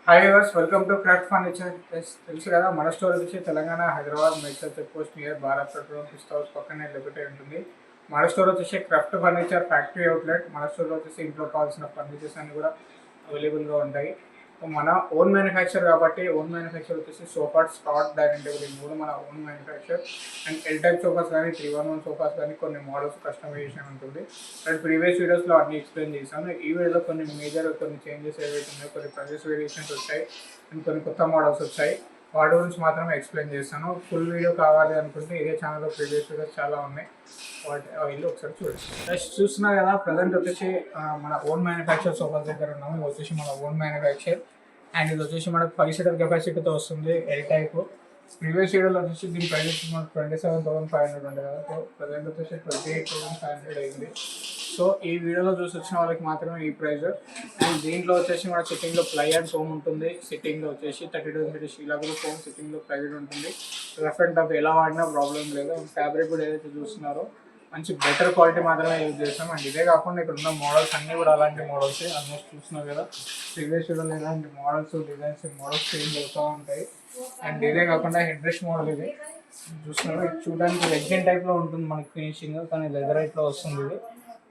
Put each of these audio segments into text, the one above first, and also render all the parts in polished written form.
Hi viewers, welcome to craft furniture. తెలుసు కదా, మన స్టోర్ వచ్చి Telangana, Hyderabad, medical check post near Bharat petrol Pista house పక్కనే లొకేట్ ఉంటుంది. మన స్టోర్ వచ్చేసి క్రాఫ్ట్ ఫర్నిచర్ ఫ్యాక్టరీ అవుట్లెట్. మన స్టోర్లో వచ్చేసి ఇంట్లో కావాల్సిన ఫర్నిచర్స్ అన్ని కూడా అవైలబుల్గా ఉంటాయి. మన ఓన్ మ్యానుఫ్యాక్చర్ కాబట్టి ఓన్ మ్యానుఫ్యాక్చర్ వచ్చేసి సోఫాస్, కాట్, డైనింగ్ టేబుల్ ఈ మూడు మన own manufacture. And L type sofas కానీ 311 సోఫాస్ కానీ కొన్ని మోడల్స్ కస్టమైజేషన్ ఉంటుంది. అండ్ ప్రీవియస్ వీడియోస్లో అన్ని ఎక్స్ప్లెయిన్ చేశాను. ఈ వీడియోలో కొన్ని మేజర్ కొన్ని చేంజెస్ ఏవైతే ఉన్నాయో, కొన్ని ప్రైజెస్ వేరియేషన్స్ వచ్చాయి అండ్ కొన్ని కొత్త మోడల్స్ వచ్చాయి. వాటి గురించి మాత్రమే ఎక్స్ప్లెయిన్ చేస్తాను. ఫుల్ వీడియో కావాలి అనుకుంటే ఇదే ఛానల్లో ప్రీవియస్ వీడియోస్ చాలా ఉన్నాయి, వాటి వెళ్ళి ఒకసారి చూడండి. నెక్స్ట్ చూస్తున్నా కదా, ప్రజెంట్ వచ్చేసి మన ఓన్ మ్యానుఫ్యాక్చర్ సోఫాస్ దగ్గర ఉన్నాము. ఇది వచ్చేసి మన ఓన్ మ్యానుఫ్యాక్చర్ అండ్ ఇది వచ్చేసి మనకు 5 సీటర్ కెపాసిటీతో వస్తుంది, ఎల్ టైప్. ప్రీవియస్ వీడియోలో వచ్చేసి దీని ప్రైస్ మనకు 27,500 ఉండే కదా. సో ప్రజెంట్ వచ్చేసి 28,500 అయింది. సో ఈ వీడియోలో చూసి వచ్చిన వాళ్ళకి మాత్రమే ఈ ప్రైస్. అండ్ దీంట్లో వచ్చేసి మన సిట్టింగ్లో ప్లై అండ్ ఫోమ్ ఉంటుంది. సిట్టింగ్లో వచ్చేసి 32 షీలా కూడా ఫోమ్ సిట్టింగ్లో ప్రైజ్డ్ ఉంటుంది. రఫ్ అండ్ టఫ్ ఎలా వాడినా ప్రాబ్లం లేదు. ఫ్యాబ్రిక్ కూడా ఏదైతే చూస్తున్నారో మంచి బెటర్ క్వాలిటీ మాత్రమే యూజ్ చేస్తాం. అండ్ ఇదే కాకుండా ఇక్కడ ఉన్న మోడల్స్ అన్నీ కూడా అలాంటి మోడల్స్ ఆల్మోస్ట్ చూస్తున్నారు కదా. ప్రీవియస్ వీడియోలో ఇలాంటి మోడల్స్, డిజైన్స్, మోడల్స్ చేంజ్ అవుతూ ఉంటాయి. అండ్ ఇదే కాకుండా హెడ్ రెస్ట్ మోడల్ ఇది చూస్తున్నారు. ఇది చూడడానికి రెగ్జిన్ టైప్లో ఉంటుంది మనకి ఫినిషింగ్, కానీ లెదర్ రైట్లో వస్తుంది. ఇది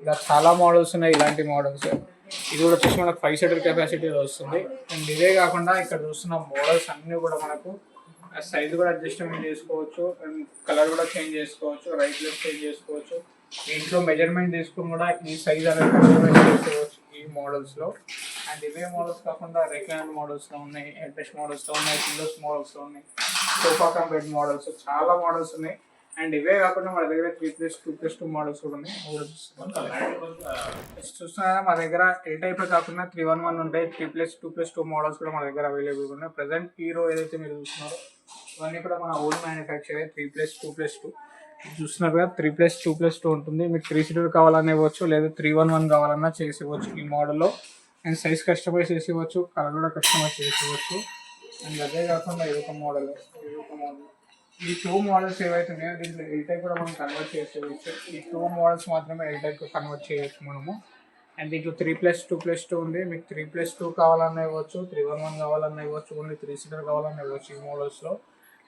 ఇలా చాలా మోడల్స్ ఉన్నాయి ఇలాంటి మోడల్స్. ఇది కూడా వచ్చేసి మనకు 5 సీటర్ కెపాసిటీలో వస్తుంది. అండ్ ఇదే కాకుండా ఇక్కడ చూస్తున్న మోడల్స్ అన్నీ కూడా మనకు సైజ్ కూడా అడ్జస్ట్మెంట్ చేసుకోవచ్చు అండ్ కలర్ కూడా చేంజ్ చేసుకోవచ్చు, రైట్ లెఫ్ట్ చేంజ్ చేసుకోవచ్చు. ఇంట్లో మెజర్మెంట్ తీసుకుని కూడా ఈ సైజ్ అనేది చేసుకోవచ్చు ఈ మోడల్స్లో. అండ్ ఇవే మోడల్స్ కాకుండా రెక్లైనర్ మోడల్స్లో ఉన్నాయి, హెడ్రెస్ట్ మోడల్స్లో ఉన్నాయి, పిల్లోస్ మోడల్స్లో ఉన్నాయి, సోఫా కమ్ బెడ్ మోడల్స్, చాలా మోడల్స్ ఉన్నాయి. అండ్ ఇవే కాకుండా మన దగ్గర 3+2+2 మోడల్స్ కూడా ఉన్నాయి. చూస్తున్నా మా దగ్గర ఎల్ టైప్ కాకుండా 311 ఉంటాయి. 3+2+2 మోడల్స్ కూడా మన దగ్గర అవైలబుల్గా ఉన్నాయి. ప్రజెంట్ హీరో ఏదైతే మీరు చూస్తున్నారో ఇవన్నీ కూడా మన ఓన్ మ్యానుఫ్యాక్చర్. 3+2+2 చూస్తున్నారు కదా, 3+2+2 ఉంటుంది. మీకు 3 సీటర్ కావాలన్నా ఇవ్వచ్చు, లేదా 311 కావాలన్నా చేసి ఇవ్వచ్చు ఈ మోడల్లో. అండ్ సైజ్ కస్టమైజ్ చేసి ఇవ్వచ్చు, కలర్ కూడా కస్టమైజ్ చేసి ఇవ్వచ్చు. అండ్ అదే కాకుండా ఇదొక మోడల్, ఈ 2 మోడల్స్ ఏవైతే ఉన్నాయో దీంట్లో ఎల్ టైప్ కూడా మనం కన్వర్ట్ చేసేవచ్చు. ఈ 2 మోడల్స్ మాత్రమే ఎల్ టైప్ కన్వర్ట్ చేయవచ్చు మనము. అండ్ దీంట్లో 3+2+2 ఉంది. మీకు 3+2 కావాలన్నా ఇవ్వచ్చు, 311 కావాలన్నా ఇవ్వచ్చు, ఓన్లీ 3 సీటర్ కావాలన్నా ఇవ్వచ్చు ఈ మోడల్స్లో.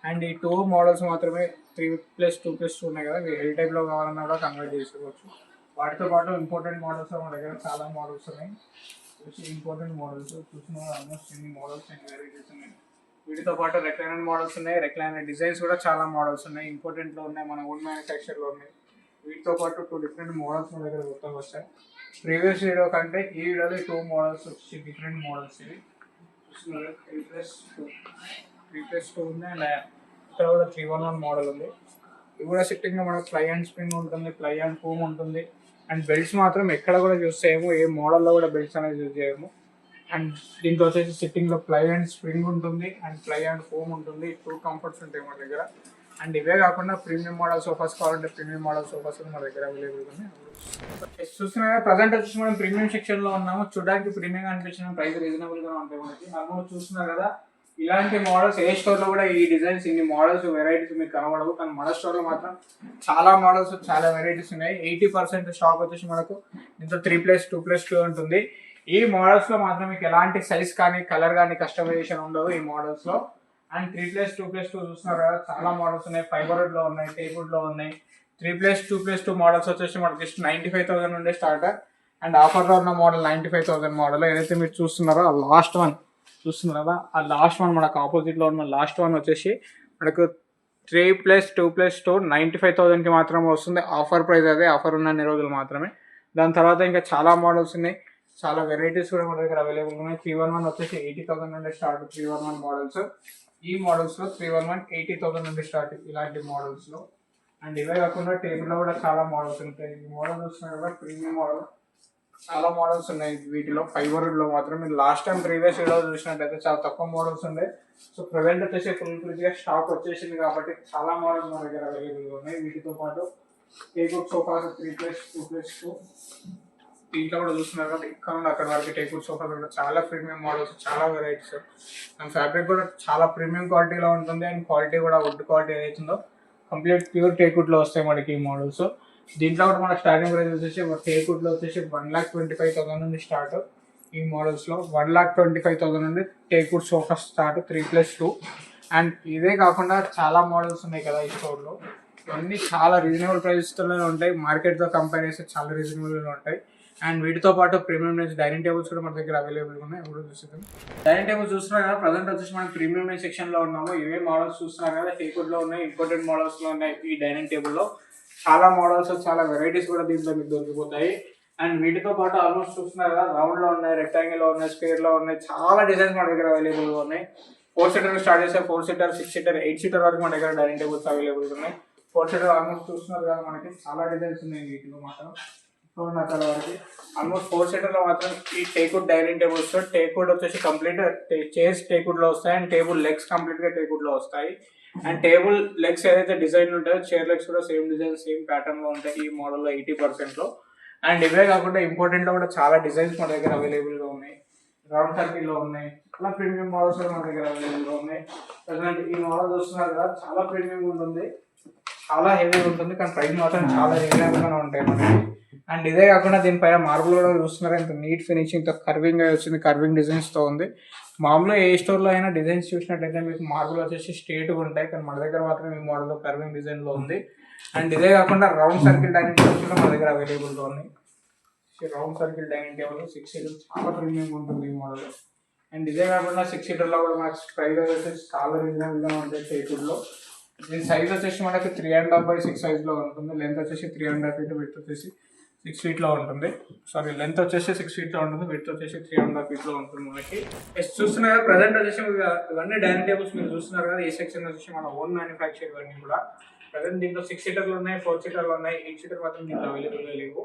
అండ్ ఈ 2 మోడల్స్ మాత్రమే 3+2+2 ఉన్నాయి కదా, మీరు ఎల్ టైప్లో కావాలన్నా కూడా కన్వర్ట్ చేసుకోవచ్చు. వాటితో పాటు ఇంపార్టెంట్ మోడల్స్ మన దగ్గర చాలా మోడల్స్ ఉన్నాయి. ఇంపార్టెంట్ మోడల్స్ చూసిన ఆల్మోస్ట్ ఎన్ని మోడల్స్ అండ్ వెరైటీస్ ఉన్నాయి. వీటితో పాటు రెక్లైనర్ మోడల్స్ ఉన్నాయి, రెక్లైనర్ డిజైన్స్ కూడా చాలా మోడల్స్ ఉన్నాయి. ఇంపార్టెంట్లో ఉన్నాయి, మన ఓన్ మ్యానుఫ్యాక్చర్లో ఉన్నాయి. వీటితో పాటు 2 డిఫరెంట్ మోడల్స్ మన దగ్గర మొత్తం వచ్చాయి. ప్రీవియస్ వీడియో కంటే ఈ వీడియోలో 2 మోడల్స్ వచ్చి డిఫరెంట్ మోడల్స్ ఇవి చూస్తున్నారు. 3+2 ఉంది. అండ్ ఇక్కడ కూడా 311 మోడల్ ఉంది. ఇవి కూడా సిట్టింగ్లో మనకు ప్లై అండ్ స్ప్రింగ్ ఉంటుంది, ప్లై అండ్ ఫోమ్ ఉంటుంది. అండ్ బెల్ట్స్ మాత్రం ఎక్కడ కూడా యూస్ చేయము, ఏ మోడల్లో కూడా బెల్ట్స్ అనేది యూజ్ చేయము. అండ్ దీంట్లో వచ్చేసి సిట్టింగ్లో ప్లై అండ్ స్ప్రింగ్ ఉంటుంది అండ్ ప్లై అండ్ ఫోమ్ ఉంటుంది. 2 కంఫర్ట్స్ ఉంటాయి మన దగ్గర. అండ్ ఇవే కాకుండా ప్రీమియం మోడల్ సోఫాస్ కావాలంటే ప్రీమియం మోడల్ సోఫాస్ కూడా మన దగ్గర అవైలబుల్ ఉన్నాయి. చూస్తున్నా ప్రజెంట్ వచ్చేసి మనం ప్రీమియం సెక్షన్లో ఉన్నాము. చూడడానికి ప్రీమియం అనిపించిన ప్రైస్ రీజనబుల్గా ఉంటాయి మనకి. ఆల్మోస్ట్ చూస్తున్నారు కదా, ఇలాంటి మోడల్స్ ఏ స్టోర్లో కూడా ఈ డిజైన్స్, ఇన్ని మోడల్స్, వెరైటీస్ మీకు కనబడవు. కానీ మన స్టోర్లో మాత్రం చాలా మోడల్స్, చాలా వెరైటీస్ ఉన్నాయి. 80% స్టాక్ వచ్చేసి మనకు ఇంత 3+2+2 ఉంటుంది. ఈ మోడల్స్లో మాత్రం మీకు ఎలాంటి సైజ్ కానీ కలర్ కానీ కస్టమైజేషన్ ఉండదు ఈ మోడల్స్లో. అండ్ 3+2+2 చూస్తున్నారు కదా, చాలా మోడల్స్ ఉన్నాయి. ఫైబర్వుడ్లో ఉన్నాయి, టేక్వుడ్లో ఉన్నాయి. 3+2+2 మోడల్స్ వచ్చేసి మనకి జస్ట్ 95,000 నుండి స్టార్ట్. అండ్ ఆఫర్లో ఉన్న మోడల్ 95,000 మోడల్ ఏదైతే మీరు చూస్తున్నారో ఆ లాస్ట్ వన్ చూస్తున్నారు కదా, ఆ లాస్ట్ వన్ మనకు ఆపోజిట్లో ఉన్న లాస్ట్ వన్ వచ్చేసి మనకు 3+2+2 95,000కి మాత్రమే వస్తుంది. ఆఫర్ ప్రైస్ అదే, ఆఫర్ ఉన్న అన్ని రోజులు మాత్రమే. దాని తర్వాత ఇంకా చాలా మోడల్స్ ఉన్నాయి, చాలా వెరైటీస్ కూడా మన దగ్గర అవైలబుల్ ఉన్నాయి. 311 వచ్చేసి 80,000 నుండి స్టార్ట్. 311 మోడల్స్, ఈ మోడల్స్లో 311 80,000 నుండి స్టార్ట్ ఇలాంటి మోడల్స్లో. అండ్ ఇవే కాకుండా టేబుల్లో కూడా చాలా మోడల్స్ ఉంటాయి. ఈ మోడల్ చూస్తున్నారు కూడా ప్రీమియం మోడల్, చాలా మోడల్స్ ఉన్నాయి వీటిలో. ఫైబర్వుడ్లో మాత్రం మీరు లాస్ట్ టైం ప్రీవియస్ వీడియో చూసినట్టయితే చాలా తక్కువ మోడల్స్ ఉన్నాయి. సో ప్రజెంట్ వచ్చేసి ఫుల్గా స్టాక్ వచ్చేసింది కాబట్టి చాలా మోడల్స్ మన దగ్గర అవైలబుల్గా ఉన్నాయి. వీటితో పాటు టేక్వుడ్ సోఫాస్ 3+2+2 దీంట్లో కూడా చూస్తున్నారు కదా, ఇక్కడ నుండి అక్కడ వరకు టేక్వుడ్ సోఫాస్ కూడా చాలా ప్రీమియం మోడల్స్, చాలా వెరైటీస్. అండ్ ఫ్యాబ్రిక్ కూడా చాలా ప్రీమియం క్వాలిటీలో ఉంటుంది. అండ్ క్వాలిటీ కూడా వుడ్ క్వాలిటీ ఏదైతుందో కంప్లీట్ ప్యూర్ టేక్వుడ్లో వస్తాయి మనకి ఈ మోడల్స్. దీంట్లో కూడా మన స్టార్టింగ్ ప్రైస్ వచ్చేసి టేక్వుడ్లో వచ్చేసి 1,25,000 నుండి స్టార్ట్. ఈ మోడల్స్లో 1,25,000 నుండి టేక్వుడ్ సోఫా స్టార్ట్ 3+2. అండ్ ఇదే కాకుండా చాలా మోడల్స్ ఉన్నాయి కదా ఈ స్టోర్లో. ఇవన్నీ చాలా రీజనబుల్ ప్రైస్లోనే ఉంటాయి, మార్కెట్తో కంపేర్ చేస్తే చాలా రీజనబుల్గా ఉంటాయి. అండ్ వీటితో పాటు ప్రీమియం రేంజ్ డైనింగ్ టేబుల్స్ కూడా మన దగ్గర అవైలబుల్గా ఉన్నాయి. ఇప్పుడు చూస్తున్నాం డైనింగ్ టేబుల్స్ చూస్తున్నారు కదా. ప్రజెంట్ వచ్చేసి మనం ప్రీమియం రేంజ్ సెక్షన్లో ఉన్నాము. ఇవే మోడల్స్ చూస్తున్నారు కదా, టేక్వుడ్లో ఉన్నాయి, ఇంపోర్టెడ్ మోడల్స్లో ఉన్నాయి. ఈ డైనింగ్ టేబుల్లో చాలా మోడల్స్, చాలా వెరైటీస్ కూడా దీంట్లో మీకు దొరికిపోతాయి. అండ్ వీటితో పాటు ఆల్మోస్ట్ చూస్తున్నారు కదా, రౌండ్లో ఉన్నాయి, రెక్టాంగిల్లో ఉన్నాయి, స్క్వేర్లో ఉన్నాయి, చాలా డిజైన్స్ మన దగ్గర అవైలబుల్గా ఉన్నాయి. 4 సీటర్ స్టార్ట్ చేస్తే 4 సీటర్, 6 సీటర్, 8 సీటర్ వరకు మన దగ్గర డైనింగ్ టేబుల్స్ అవైలబుల్గా ఉన్నాయి. 4 సీటర్ ఆల్మోస్ట్ చూస్తున్నారు కదా, మనకి చాలా డిజైన్స్ ఉన్నాయి వీటిలో మాత్రం. నచ్చాల వరకు ఆల్మోస్ట్ 4 సీటర్లో మాత్రం ఈ టేక్వుడ్ డైనింగ్ టేబుల్స్. టేక్వుడ్ వచ్చేసి కంప్లీట్ చైర్స్ టేక్వుడ్లో వస్తాయి, అండ్ టేబుల్ లెగ్స్ కంప్లీట్గా టేక్వుడ్లో వస్తాయి. అండ్ టేబుల్ లెగ్స్ ఏదైతే డిజైన్ ఉంటాయో చైర్ లెగ్స్ కూడా సేమ్ డిజైన్, సేమ్ ప్యాటర్న్లో ఉంటాయి ఈ మోడల్లో 80%లో. అండ్ ఇవే కాకుండా ఇంపార్టెంట్లో కూడా చాలా డిజైన్స్ మన దగ్గర అవైలబుల్గా ఉన్నాయి. రౌండ్ సర్కిల్లో ఉన్నాయి, చాలా ప్రీమియం మోడల్స్ కూడా మన దగ్గర అవైలబుల్గా ఉన్నాయి. ప్రజెంట్ ఈ మోడల్ చూస్తున్నారు కదా, చాలా ప్రీమియం ఉంటుంది, చాలా హెవీ ఉంటుంది, కానీ ప్రైస్ మాత్రం చాలా రీజనబుల్గానే ఉంటాయి మనకి. అండ్ ఇదే కాకుండా దీనిపైన మార్బుల్ కూడా చూస్తున్నారు, ఇంత నీట్ ఫినిషింగ్తో కర్వింగ్ వచ్చింది, కర్వింగ్ డిజైన్స్తో ఉంది. మామూలుగా ఏ స్టోర్లో అయినా డిజైన్స్ చూసినట్టయితే మీకు మార్బుల్ వచ్చేసి స్ట్రేట్గా ఉంటాయి, కానీ మన దగ్గర మాత్రం ఈ మోడల్లో కర్వింగ్ డిజైన్లో ఉంది. అండ్ ఇదే కాకుండా రౌండ్ సర్కిల్ డైనింగ్ టేబుల్స్ కూడా మన దగ్గర అవైలబుల్గా ఉన్నాయి. Round circle dining table 6 seater చాలా ప్రీమియం ఉంటుంది ఈ మోడల్. అండ్ ఇదే కాకుండా 6 సీటర్లో కూడా మనకు ప్రైస్ వచ్చేసి చాలా రీజనబుల్గా ఉంటాయి టేక్వుడ్లో. దీని సైజ్ వచ్చేసి మనకి 3.5/6 సైజ్లో ఉంటుంది. లెంత్ వచ్చేసి 3.5 ఫీట్, విడ్త్ వచ్చేసి 6 ఫీట్లో ఉంటుంది. సారీ, లెంత్ వచ్చేసి 6 ఫీట్లో ఉంటుంది, విడ్త్ వచ్చేసి 3.5 ఫీట్లో ఉంటుంది మనకి. చూస్తున్నారు కదా, ప్రజెంట్ వచ్చేసి ఇవన్నీ డైనింగ్ టేబుల్స్ మీరు చూస్తున్నారు కదా. ఈ సెక్షన్ వచ్చేసి మన ఓన్ మ్యానుఫ్యాక్చర్ ఇవన్నీ కూడా. ప్రజెంట్ దీంట్లో 6 సీటర్లు ఉన్నాయి, 4 సీటర్లు ఉన్నాయి, 8 సీటర్ మాత్రం దీంట్లో అవైలబుల్గా లేవు.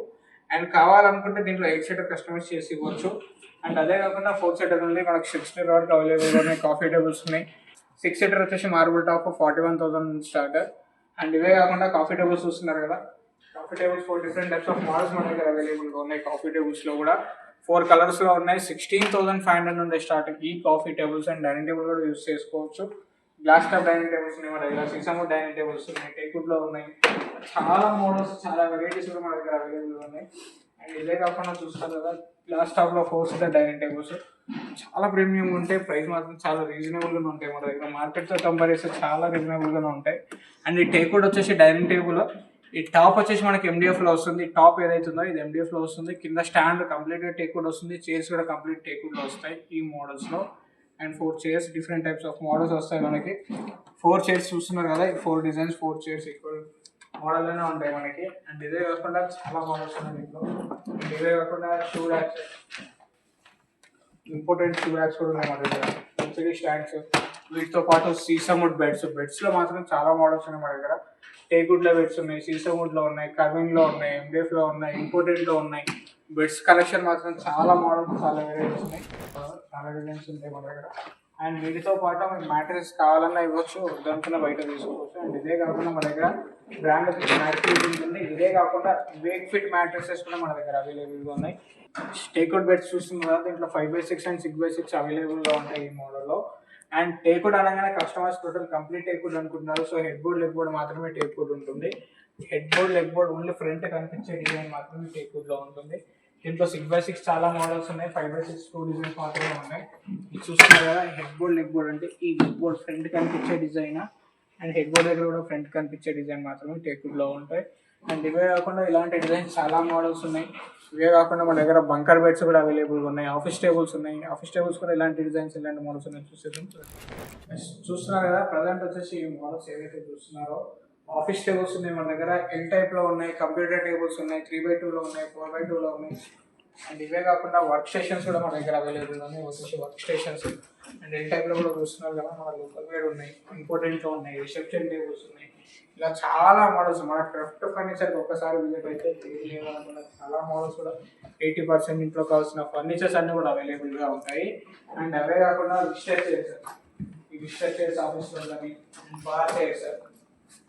అండ్ కావాలనుకుంటే దీంట్లో 8 సీటర్ కస్టమైజ్ చేసి ఇవ్వచ్చు. అండ్ అదే కాకుండా 4 సీటర్ ఉంది, మనకు 6 సీటర్ వరకు అవైలబుల్గా ఉన్నాయి. కాఫీ టేబుల్స్ ఉన్నాయి. 6 సీటర్ వచ్చేసి మార్బుల్ టాప్ 41,000 స్టార్ట్. అండ్ ఇవే కాకుండా కాఫీ టేబుల్స్ చూస్తున్నారు కదా, coffee tables 4 different types of models మన దగ్గర అవైలబుల్గా ఉన్నాయి. కాఫీ టేబుల్స్లో కూడా 4 కలర్స్లో ఉన్నాయి. 16,500 నుండి స్టార్ట్ ఈ coffee tables. And dining table కూడా యూస్ చేసుకోవచ్చు. గ్లాస్ టాప్ డైనింగ్ టేబుల్స్ ఉన్నాయి మన దగ్గర, సీసమ్ డైనింగ్ టేబుల్స్ ఉన్నాయి, టేక్వుడ్లో ఉన్నాయి. చాలా మోడల్స్, చాలా వెరైటీస్ కూడా మన దగ్గర అవైలబుల్గా ఉన్నాయి. అండ్ ఇదే కాకుండా చూస్తారు కదా, గ్లాస్ టాప్లో 4 సీటర్ డైనింగ్ టేబుల్స్ చాలా ప్రీమియం ఉంటాయి, ప్రైస్ మాత్రం చాలా రీజనబుల్గానే ఉంటాయి మన దగ్గర. మార్కెట్తో కంపేర్ చేస్తే చాలా రీజనబుల్గానే ఉంటాయి. అండ్ ఈ టేక్వుడ్ వచ్చేసి డైనింగ్ టేబుల్, ఈ టాప్ వచ్చేసి మనకి MDFలో వస్తుంది. ఈ టాప్ ఏదైతుందో ఇది MDFలో వస్తుంది. కింద స్టాండ్ కంప్లీట్గా టేక్వుడ్ వస్తుంది, చైర్స్ కూడా కంప్లీట్ టేక్వుడ్లో వస్తాయి ఈ మోడల్స్లో. And 4 chairs, different types of models వస్తాయి మనకి. 4 చైర్స్ చూస్తున్నారు కదా, 4 డిజైన్స్, 4 చైర్స్ ఈక్వల్ మోడల్లోనే ఉంటాయి మనకి. అండ్ ఇదే కాకుండా చాలా మోడల్స్ ఉన్నాయి దీంట్లో. అండ్ ఇదే కాకుండా shoe racks, important shoe racks కూడా ఉన్నాయి మన దగ్గర. LCD స్టాండ్స్, వీటితో పాటు సీసమ్ వుడ్ బెడ్స్. బెడ్స్లో మాత్రం చాలా మోడల్స్ ఉన్నాయి మన దగ్గర. టేక్వుడ్లో బెడ్స్ ఉన్నాయి, సీసమ్ వుడ్లో ఉన్నాయి, కర్వింగ్లో ఉన్నాయి, MDFలో ఉన్నాయి, ఇంపోర్టెడ్లో ఉన్నాయి. బెడ్స్ కలెక్షన్ మాత్రం చాలా మోడల్స్, చాలా వెరైటీస్ ఉన్నాయి, చాలా డిజైన్స్ ఉంటాయి మన దగ్గర. అండ్ వీటితో పాటు మీకు మ్యాట్రెస్ కావాలన్నా ఇవ్వచ్చు, వద్దనుకున్న బయట తీసుకోవచ్చు. అండ్ ఇదే కాకుండా మన దగ్గర బ్రాండ్ మ్యాట్రెస్ ఉంటుంది. ఇదే కాకుండా వేక్ ఫిట్ మ్యాట్రెసెస్ కూడా మన దగ్గర అవైలబుల్గా ఉన్నాయి. టేక్వుడ్ బెడ్స్ చూస్తున్నారు కదా, దీంట్లో 5/6 అండ్ 6/6 అవైలబుల్గా ఉంటాయి ఈ మోడల్లో. అండ్ టేక్వుడ్ అనగానే కస్టమర్స్ టోటల్ కంప్లీట్ టేక్వుడ్ అనుకుంటున్నారు. So head board, leg board మాత్రమే టేక్వుడ్ ఉంటుంది. Head board, leg board only front కనిపించే డిజైన్ మాత్రమే టేక్వుడ్లో ఉంటుంది. దీంట్లో 6/6 చాలా మోడల్స్ ఉన్నాయి, 5/6 2 డిజైన్స్ మాత్రమే ఉన్నాయి. ఇది చూస్తున్నారు కదా, హెడ్ బోర్డ్, లెగ్ బోర్డ్ అంటే ఈ లెగ్ బోర్డ్ ఫ్రంట్ కనిపించే డిజైన్, అండ్ హెడ్ బోర్డ్ దగ్గర కూడా ఫ్రంట్ కనిపించే డిజైన్ మాత్రమే టేక్వుడ్లో ఉంటాయి. అండ్ ఇవే కాకుండా ఇలాంటి డిజైన్స్ చాలా మోడల్స్ ఉన్నాయి. ఇవే కాకుండా మన దగ్గర బంకర్ బెడ్స్ కూడా అవైలబుల్గా ఉన్నాయి. ఆఫీస్ టేబుల్స్ ఉన్నాయి, ఆఫీస్ టేబుల్స్ కూడా ఇలాంటి డిజైన్స్, ఇలాంటి మోడల్స్ ఉన్నాయి. చూస్తున్నారు కదా, ప్రజెంట్ వచ్చేసి ఈ మోడల్స్ ఏవైతే చూస్తున్నారో ఆఫీస్ టేబుల్స్ ఉన్నాయి మన దగ్గర. ఎల్ టైప్లో ఉన్నాయి, కంప్యూటర్ టేబుల్స్ ఉన్నాయి, 3/2లో ఉన్నాయి, 4/2లో ఉన్నాయి. అండ్ ఇవే కాకుండా వర్క్ స్టేషన్స్ కూడా మన దగ్గర అవైలబుల్ ఉన్నాయి, వచ్చేసి వర్క్ స్టేషన్స్. అండ్ ఎల్ టైప్లో కూడా చూస్తున్నారు కదా, మన లోకల్ వేర్ ఉన్నాయి, ఇంపార్టెంట్లో ఉన్నాయి, రిసెప్షన్ టేబుల్స్ ఉన్నాయి. ఇలా చాలా మోడల్స్. మన క్రాఫ్ట్ ఫర్నిచర్కి ఒక్కసారి విజిట్ అయితే లేదనుకున్న చాలా మోడల్స్ కూడా 80% ఇంట్లో కావాల్సిన ఫర్నిచర్స్ అన్నీ కూడా అవైలబుల్గా ఉంటాయి. అండ్ అవే కాకుండా విజిటర్ చైర్స్, ఈ విజిటర్ చైర్స్ ఆఫీస్లో ఉన్నవి, బార్ చైర్స్,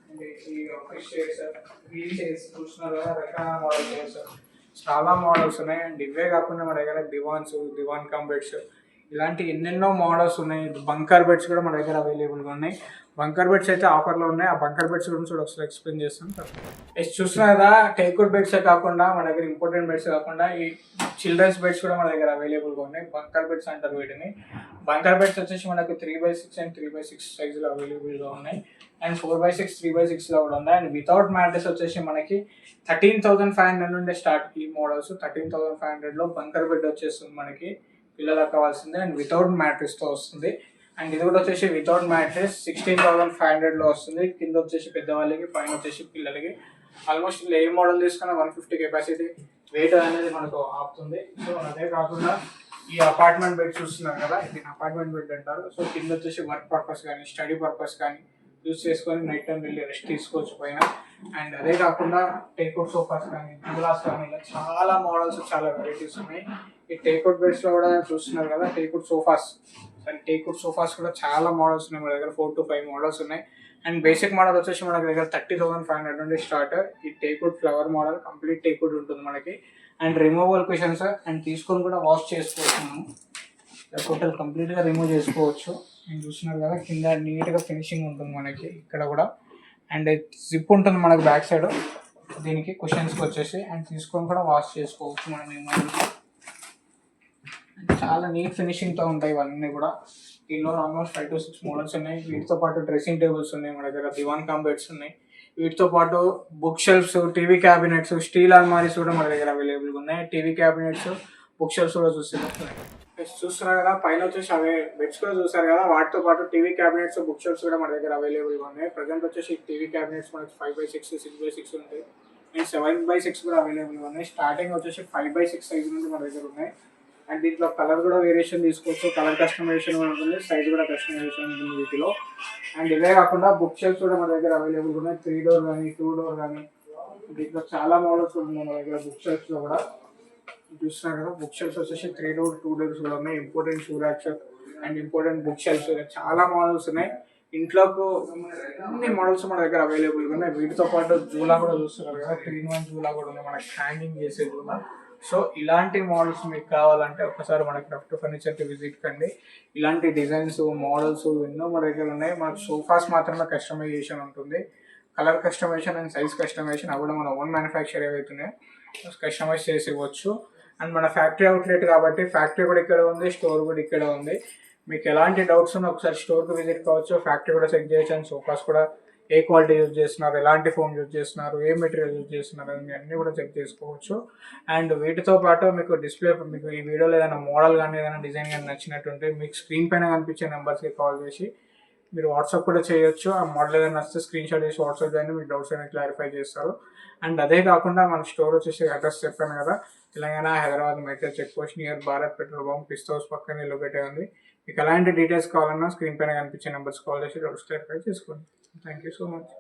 అండ్ ఈ ఆఫీస్ చైర్స్, వీల్ చైర్స్ చూస్తున్నారు కదా, రకరకాల మోడల్ చైర్స్ చాలా మోడల్స్ ఉన్నాయి. అండ్ ఇవే కాకుండా మన దగ్గర దివాన్ కమ్ బెడ్స్, ఇలాంటి ఎన్నెన్నో మోడల్స్ ఉన్నాయి. బంకర్ బెడ్స్ కూడా మన దగ్గర అవైలబుల్గా ఉన్నాయి. బంకర్ బెడ్స్ అయితే ఆఫర్లో ఉన్నాయి. ఆ బంకర్ బెడ్స్ గురించి కూడా ఒకసారి ఎక్స్ప్లెయిన్ చేస్తాను. చూస్తున్నా కదా, టేక్వుడ్ బెడ్సే కాకుండా మన దగ్గర ఇంపార్టెంట్ బెడ్స్ కాకుండా ఈ చిల్డ్రన్స్ బెడ్స్ కూడా మన దగ్గర అవైలబుల్గా ఉన్నాయి. బంకర్ బెడ్స్ అంటారు వీటిని. బంకర్ బెడ్స్ వచ్చేసి మనకు 3x6 అండ్ 3x6 సైజులో అవైలబుల్గా ఉన్నాయి. అండ్ 4x6, 3x6లో కూడా ఉన్నాయి. అండ్ వితౌట్ మ్యాట్రెస్ వచ్చేసి మనకి 13,500 నుండి స్టార్ట్ ఈ మోడల్స్. 13,500లో బంకర్ బెడ్ వచ్చేస్తుంది మనకి, పిల్లలకు కావాల్సిందే. అండ్ వితౌట్ మ్యాట్రెస్తో వస్తుంది. అండ్ ఇది కూడా వచ్చేసి వితౌట్ మ్యాట్రెస్ 16,500లో వస్తుంది. కింద వచ్చేసి పెద్దవాళ్ళకి, పైన వచ్చేసి పిల్లలకి. ఆల్మోస్ట్ ఏ మోడల్ తీసుకున్నా 150 కెపాసిటీ వెయిట్ అనేది మనకు ఆపుతుంది. సో అదే కాకుండా ఈ అపార్ట్మెంట్ బెడ్ చూస్తున్నారు కదా, ఇది అపార్ట్మెంట్ బెడ్ అంటారు. సో కింద వచ్చేసి వర్క్ పర్పస్ కానీ, స్టడీ పర్పస్ కానీ యూజ్ చేసుకొని నైట్ టైం వెళ్ళి రెస్ట్ తీసుకోవచ్చు పైన. అండ్ అదే కాకుండా టేక్వుడ్ సోఫాస్ కానీ, జూలాస్ కానీ, ఇలా చాలా మోడల్స్, చాలా వెరైటీస్ ఉన్నాయి. ఈ టేక్వుడ్ బెడ్స్లో కూడా చూస్తున్నారు కదా, teakwood sofas. And teakwood sofas కూడా చాలా మోడల్స్ ఉన్నాయి మన దగ్గర. 4 to 5 మోడల్స్ ఉన్నాయి. అండ్ బేసిక్ మోడల్ వచ్చేసి మన దగ్గర 30,500 నుండి స్టార్ట్. ఈ teakwood flower model complete teakwood ఉంటుంది మనకి. అండ్ రిమూవబుల్ క్వశ్చన్స్, అండ్ తీసుకొని కూడా వాష్ చేసుకోవచ్చు. మనం టోటల్ కంప్లీట్గా రిమూవ్ చేసుకోవచ్చు. నేను చూస్తున్నారు కదా, కింద నీట్గా ఫినిషింగ్ ఉంటుంది మనకి ఇక్కడ కూడా. అండ్ జిప్ ఉంటుంది మనకి బ్యాక్ సైడ్ దీనికి క్వశ్చన్స్కి వచ్చేసి. అండ్ తీసుకొని కూడా వాష్ చేసుకోవచ్చు మనం ఈ మోడల్కి. చాలా నీట్ ఫినిషింగ్తో ఉంటాయి ఇవన్నీ కూడా. దీనిలో ఆల్మోస్ట్ 5 to 6 మోడల్స్ ఉన్నాయి. వీటితో పాటు డ్రెస్సింగ్ టేబుల్స్ ఉన్నాయి మన దగ్గర, దివాన్ కమ్ బెడ్స్ ఉన్నాయి. వీటితో పాటు book shelves, TV cabinets, steel అల్మారీస్ కూడా మన దగ్గర అవైలబుల్గా ఉన్నాయి. టీవీ క్యాబినెట్స్, బుక్ షెల్ఫ్స్ కూడా చూస్తున్నారు కదా. పైన వచ్చేసి అవే బెడ్స్ కూడా చూస్తారు కదా, వాటితో పాటు టీవీ క్యాబినెట్స్, బుక్ షెల్ఫ్స్ కూడా మన దగ్గర అవైలబుల్గా ఉన్నాయి. ప్రజెంట్ వచ్చేసి టీవీ క్యాబినెట్స్ మనకి 5x6, 6x6 ఉంటాయి. అండ్ 7x6 కూడా అవైలబుల్గా ఉన్నాయి. స్టార్టింగ్ వచ్చేసి 5x6 సైజ్ నుండి మన దగ్గర ఉన్నాయి. అండ్ దీంట్లో కలర్ కూడా వేరియేషన్ తీసుకోవచ్చు. కలర్ కస్టమైజేషన్ కూడా ఉంటుంది, సైజ్ కూడా కస్టమైజేషన్ ఉంటుంది వీటిలో. అండ్ ఇవే కాకుండా బుక్ షెల్ఫ్స్ కూడా మన దగ్గర అవైలబుల్గా ఉన్నాయి. 3 door కానీ, 2 door కానీ. దీంట్లో చాలా మోడల్స్ ఉన్నాయి మన దగ్గర బుక్ షెల్ఫ్స్లో కూడా. చూస్తున్నారు కదా, బుక్ షెల్ఫ్స్ వచ్చేసి 3 door, 2 doors కూడా ఉన్నాయి. Important shoe racks and important book shelves, చాలా మోడల్స్ ఉన్నాయి. ఇంట్లోకి అన్ని మోడల్స్ మన దగ్గర అవైలబుల్గా ఉన్నాయి. వీటితో పాటు జూలా కూడా చూస్తున్నారు కదా, 3-in-1 జూలా కూడా ఉంది మనకి, హ్యాంగింగ్ చేసే జూలా. సో ఇలాంటి మోడల్స్ మీకు కావాలంటే ఒకసారి మన క్రాఫ్ట్ ఫర్నిచర్కి విజిట్ కండి. ఇలాంటి డిజైన్స్, మోడల్స్ ఎన్నో మన దగ్గర ఉన్నాయి. మనకు సోఫాస్ మాత్రమే కస్టమైజేషన్ ఉంటుంది. Colour customisation and size customisation అవి కూడా మన ఓన్ మ్యానుఫ్యాక్చర్ ఏవైతున్నాయో కస్టమైజ్ చేసి ఇవ్వచ్చు. అండ్ మన ఫ్యాక్టరీ అవుట్లెట్ కాబట్టి ఫ్యాక్టరీ కూడా ఇక్కడ ఉంది, స్టోర్ కూడా ఇక్కడ ఉంది. మీకు ఎలాంటి డౌట్స్ ఉన్నా ఒకసారి స్టోర్కి విజిట్ కావచ్చు. ఫ్యాక్టరీ కూడా చెక్ చేయొచ్చు. అండ్ సోఫాస్ కూడా ఏ క్వాలిటీ యూజ్ చేస్తున్నారు, ఎలాంటి ఫోమ్ యూజ్ చేస్తున్నారు, ఏ మెటీరియల్ యూజ్ చేస్తున్నారు అని అన్నీ కూడా చెక్ చేసుకోవచ్చు. అండ్ వీటితో పాటు మీకు డిస్ప్లే, మీకు ఈ వీడియోలో ఏదైనా మోడల్ కానీ, ఏదైనా డిజైన్ కానీ నచ్చినట్టుంటే మీకు స్క్రీన్ పైన కనిపించే నెంబర్స్కి కాల్ చేసి మీరు వాట్సాప్ కూడా చేయొచ్చు. ఆ మోడల్ ఏదైనా నచ్చితే స్క్రీన్ షాట్ చేసి వాట్సాప్ చేయండి, మీకు డౌట్స్ అనేది క్లారిఫై చేస్తారు. అండ్ అదే కాకుండా మన స్టోర్ వచ్చేసి అడ్రస్ చెప్పాను కదా, Telangana Hyderabad metro check post near Bharat petrol bunk, Pista house పక్కనే లొకేట్ ఉంది. మీకు ఎలాంటి డీటెయిల్స్ కావాలన్నా స్క్రీన్ పైన కనిపించే నెంబర్స్ కాల్ చేసి డౌట్స్ క్లారిఫై చేసుకోండి. Thank you so much.